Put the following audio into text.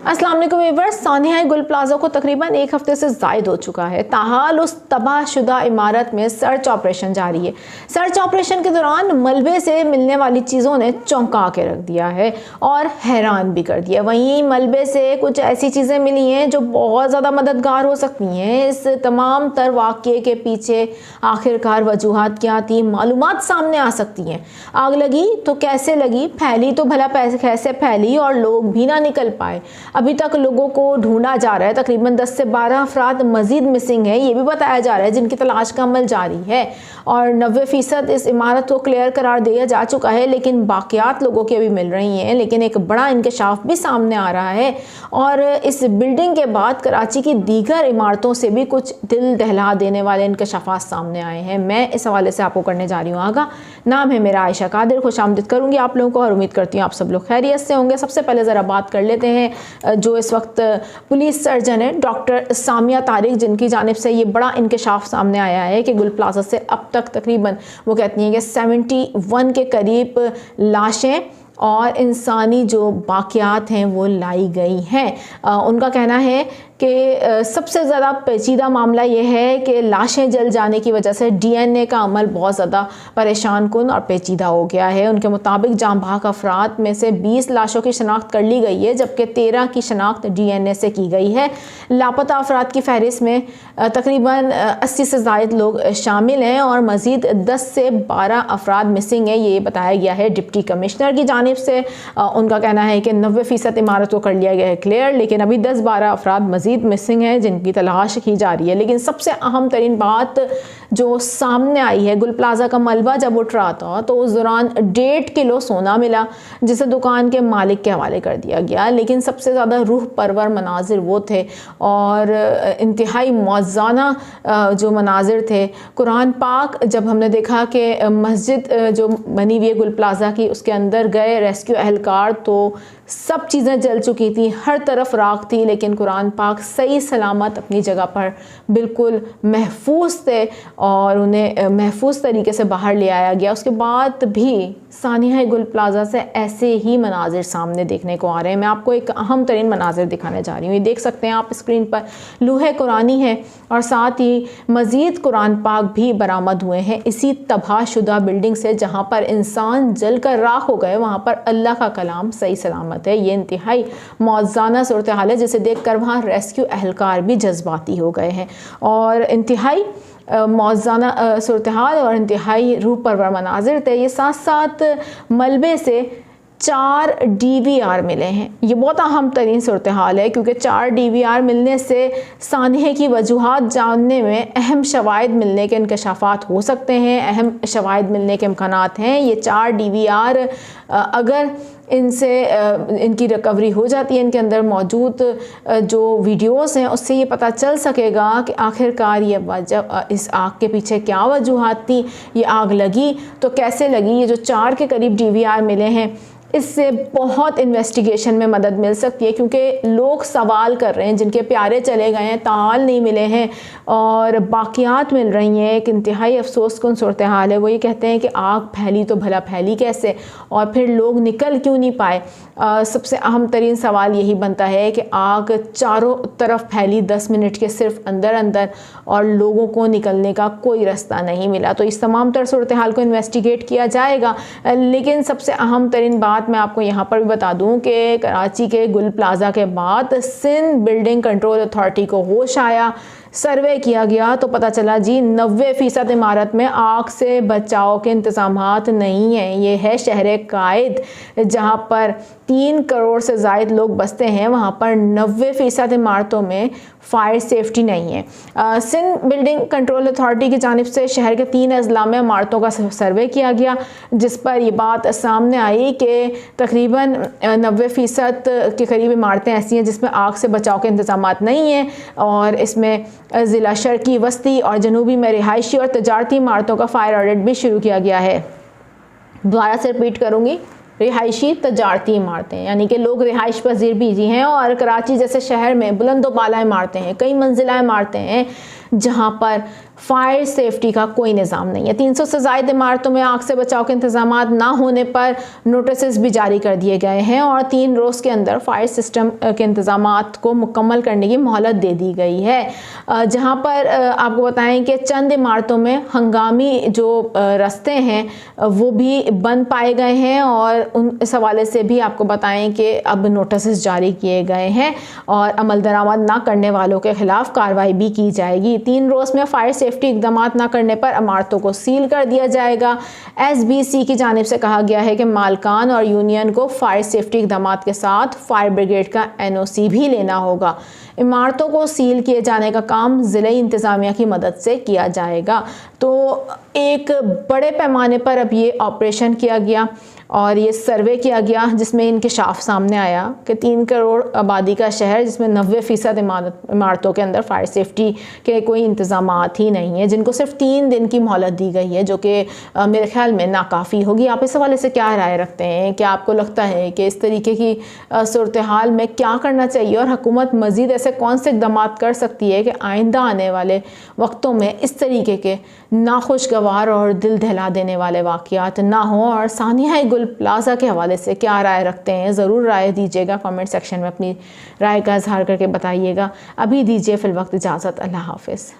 अस्सलाम वालेकुम व्यूअर्स, सानिया गुल प्लाजा को तकरीबन एक हफ्ते से ज़ायद हो चुका है। ताहाल उस तबाहशुदा इमारत में सर्च ऑपरेशन जारी है। सर्च ऑपरेशन के दौरान मलबे से मिलने वाली चीज़ों ने चौंका के रख दिया है और हैरान भी कर दिया। वहीं मलबे से कुछ ऐसी चीज़ें मिली हैं जो बहुत ज़्यादा मददगार हो सकती हैं। इस तमाम तर वाक़ये के पीछे आखिरकार वजूहात क्या थी, मालूमात सामने आ सकती हैं। आग लगी तो कैसे लगी, फैली तो भला कैसे फैली और लोग भी ना निकल पाए। अभी तक लोगों को ढूंढा जा रहा है। तकरीबन 10 से 12 अफराद मजीद मिसिंग है, ये भी बताया जा रहा है, जिनकी तलाश का अमल जारी है। और 90% इस इमारत को क्लियर करार दिया जा चुका है, लेकिन बाकियात लोगों की अभी मिल रही हैं। लेकिन एक बड़ा इंकशाफ भी सामने आ रहा है और इस बिल्डिंग के बाद कराची की दीगर इमारतों से भी कुछ दिल दहला देने वाले इंकशाफात सामने आए हैं। मैं इस हवाले से आपको करने जा रही हूँ आगा। नाम है मेरा आयशा कादिर। खुशामदीद करूँगी आप लोगों को और उम्मीद करती हूँ आप सब लोग खैरियत से होंगे। सबसे पहले ज़रा बात कर लेते हैं जो इस वक्त पुलिस सर्जन है डॉक्टर सामिया तारिक, जिनकी जानिब से ये बड़ा इंकशाफ सामने आया है कि गुल प्लाजा से अब तक तकरीबन वो कहती हैं कि 71 के करीब लाशें और इंसानी जो बाकियात हैं वो लाई गई हैं। उनका कहना है कि सबसे ज़्यादा पेचीदा मामला ये है कि लाशें जल जाने की वजह से DNA का अमल बहुत ज़्यादा परेशान कुन और पेचीदा हो गया है। उनके मुताबिक जाँ भाग अफराद में से 20 लाशों की शनाख्त कर ली गई है, जबकि 13 की शनाख्त DNA से की गई है। लापता अफराद की फहरिस्त में तकरीबन 80 से ज़ायद लोग शामिल हैं और मज़ीद 10 से 12 अफराद मिसिंग है, ये बताया गया है डिप्टी कमिश्नर की जानिब से। उनका कहना है कि 90% इमारत को कर लिया गया है क्लियर, लेकिन अभी 10-12 अफराद मज़ीद मिसिंग है जिनकी तलाश की जा रही है। लेकिन सबसे अहम तरीन बात जो सामने आई है, गुल प्लाजा का मलबा जब उठ रहा था तो उस दौरान 1.5 किलो सोना मिला, जिसे दुकान के मालिक के हवाले कर दिया गया। लेकिन सबसे ज़्यादा रूह परवर मनाजिर वो थे और इंतहाई मौज़ाना जो मनाजिर थे। कुरान पाक जब हमने देखा कि मस्जिद जो बनी हुई है गुल प्लाजा की, उसके अंदर गए रेस्क्यू एहलकार तो सब चीज़ें जल चुकी थी, हर तरफ राख थी, लेकिन कुरान पाक सही सलामत अपनी जगह पर बिल्कुल महफूज थे और उन्हें महफूज तरीके से बाहर ले आया गया। उसके बाद भी सानिया गुल प्लाजा से ऐसे ही मनाजिर सामने देखने को आ रहे हैं। मैं आपको एक अहम तरीन मनाजिर दिखाने जा रही हूँ। ये देख सकते हैं आप स्क्रीन पर, लूहे कुरानी है और साथ ही मज़ीद कुरान पाक भी बरामद हुए हैं इसी तबाहशुदा बिल्डिंग से, जहाँ पर इंसान जल कर राख हो गए, वहाँ पर अल्लाह का कलाम सही सलामत है। ये इंतहाई मौज़ाना सूरत हाल है, जिसे देख कर वहाँ रेस्क्यू एहलकार भी जज्बाती हो गए हैं और इंतहाई मौज़ाना सूरत हाल और इंतहाई रूह परवर मनाजिर थे। ये साथ साथ मलबे से 4 DVR मिले हैं। ये बहुत अहम तरीन सूरत हाल है, क्योंकि 4 DVR मिलने से सानिया की वजूहात जानने में अहम शवाहिद मिलने के इंकशाफात हो सकते हैं, अहम शवाहिद मिलने के इम्कानात हैं। ये 4 DVR अगर इनकी रिकवरी हो जाती है, इनके अंदर मौजूद जो वीडियोस हैं उससे ये पता चल सकेगा कि आखिरकार ये वजह इस आग के पीछे क्या वजूहात थी, ये आग लगी तो कैसे लगी। ये जो 4 के करीब DVR मिले हैं, इससे बहुत इन्वेस्टिगेशन में मदद मिल सकती है, क्योंकि लोग सवाल कर रहे हैं जिनके प्यारे चले गए हैं, ताल नहीं मिले हैं और बाकियात मिल रही हैं। एक इंतहाई अफसोसकुन सूरत हाल है। वो ये कहते हैं कि आग फैली तो भला फैली कैसे और फिर लोग निकल क्यों नहीं पाए। सबसे अहम तरीन सवाल यही बनता है कि आग चारों तरफ फैली 10 मिनट के सिर्फ अंदर और लोगों को निकलने का कोई रास्ता नहीं मिला। तो इस तमाम तर सूरत हाल को इन्वेस्टिगेट किया जाएगा। लेकिन सबसे अहम तरीन बात मैं आपको यहाँ पर भी बता दूं कि कराची के गुल प्लाजा के बाद सिंध बिल्डिंग कंट्रोल अथॉरिटी को होश आया। सर्वे किया गया तो पता चला जी 90% इमारत में आग से बचाव के इंतजामात नहीं हैं। ये है शहर कायद, जहाँ पर 3 करोड़ से ज़ायद लोग बसते हैं, वहाँ पर 90% इमारतों में फायर सेफ्टी नहीं है। सिंध बिल्डिंग कंट्रोल अथॉरिटी की जानिब से शहर के 3 अजला में इमारतों का सर्वे किया गया, जिस पर यह बात सामने आई कि तकरीबन 90% के करीब इमारतें ऐसी हैं जिसमें आग से बचाव के इंतजामात नहीं हैं और इसमें ज़िला शर्की, वस्ती और जनूबी में रिहायशी और तजारती इमारतों का फायर ऑडिट भी शुरू किया गया है। दोबारा से रिपीट करूँगी, रिहायशी तजारती इमारतें, यानी कि लोग रिहाइश पजीर भी हैं और कराची जैसे शहर में बुलंदो बाला इमारतें हैं, कई मंजिला इमारतें हैं जहां पर फायर सेफ्टी का कोई निज़ाम नहीं है। 300 से ज़ायद इमारतों में आग से बचाव के इंतजाम ना होने पर नोटिस भी जारी कर दिए गए हैं और 3 रोज़ के अंदर फायर सिस्टम के इंतजाम को मुकम्मल करने की मोहलत दे दी गई है। जहां पर आपको बताएं कि चंद इमारतों में हंगामी जो रास्ते हैं वो भी बंद पाए गए हैं और इस हवाले से भी आपको बताएं कि अब नोटिस जारी किए गए हैं और अमल दरामद ना करने वालों के खिलाफ कार्रवाई भी की जाएगी। 3 रोज़ में फायर सेफ्टी इकदाम ना करने पर इमारतों को सील कर दिया जाएगा। SBC की जानिब से कहा गया है कि मालकान और यूनियन को फायर सेफ्टी इकदाम के साथ फायर ब्रिगेड का NOC भी लेना होगा। इमारतों को सील किए जाने का काम ज़िले इंतज़ामिया की मदद से किया जाएगा। तो एक बड़े पैमाने पर अब ये ऑपरेशन किया गया और ये सर्वे किया गया जिसमें इंकशाफ सामने आया कि 3 करोड़ आबादी का शहर जिसमें 90% इमारतों के अंदर फायर सेफ्टी के कोई इंतज़ामात ही नहीं है, जिनको सिर्फ 3 दिन की मोहलत दी गई है, जो कि मेरे ख्याल में नाकाफ़ी होगी। आप इस हवाले से क्या राय रखते हैं? क्या आपको लगता है कि इस तरीके की सूरत हाल में क्या करना चाहिए और हुकूमत मज़ीद ऐसे कौन से इक़दाम कर सकती है कि आइंदा आने वाले वक्तों में इस तरीके के नाखुशगवार और दिल दहला देने वाले वाक़यात ना हों? और सानिया गुल प्लाजा के हवाले से क्या राय रखते हैं? ज़रूर राय दीजिएगा, कमेंट सेक्शन में अपनी राय का इजहार करके बताइएगा। अभी दीजिए फ़िलवक्त इजाज़त। अल्लाह हाफ़िज़।